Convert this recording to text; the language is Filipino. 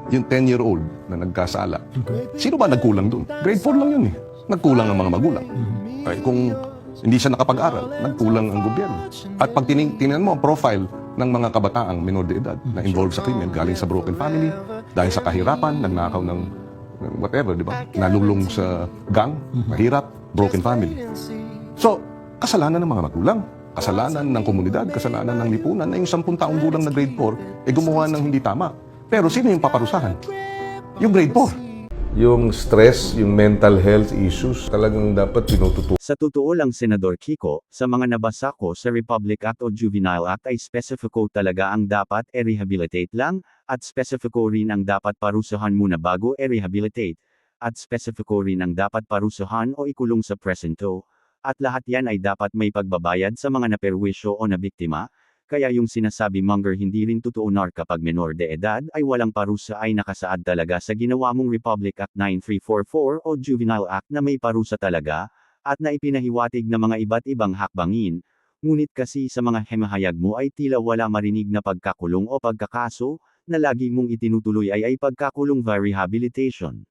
yung 10-year-old na nagkasala, sino ba nagkulang doon? Grade 4 lang yun eh. Nagkulang ang mga magulang. Ay, kung hindi siya nakapag-aral, nagkulang ang gobyerno. At pag tingnan mo ang profile ng mga kabataang minor de edad na involved sa krimen, galing sa broken family, dahil sa kahirapan, nagnakaw ng whatever, di ba? Nalulong sa gang, mahirap, broken family. So, kasalanan ng mga magulang, kasalanan ng komunidad, kasalanan ng lipunan na yung 10 taong gulang na grade 4 gumawa ng hindi tama. Pero sino yung paparusahan? Yung grade 4. Yung stress, yung mental health issues, talagang dapat tinututukan. Sa totoo lang Senador Kiko, sa mga nabasa ko sa Republic Act o Juvenile Act ay specifico talaga ang dapat rehabilitate lang, at specifico rin ang dapat parusahan muna bago rehabilitate, at specifico rin ang dapat parusahan o ikulong sa presento, at lahat yan ay dapat may pagbabayad sa mga naperwisyo o nabiktima. Kaya yung sinasabi monger hindi rin totoo nar kapag menor de edad ay walang parusa ay nakasaad talaga sa ginawa mong Republic Act 9344 o Juvenile Act na may parusa talaga, at na ipinahiwatig na mga iba't ibang hakbangin. Ngunit kasi sa mga hemahayag mo ay tila wala marinig na pagkakulong o pagkakaso, na lagi mong itinutuloy ay pagkakulong via rehabilitation.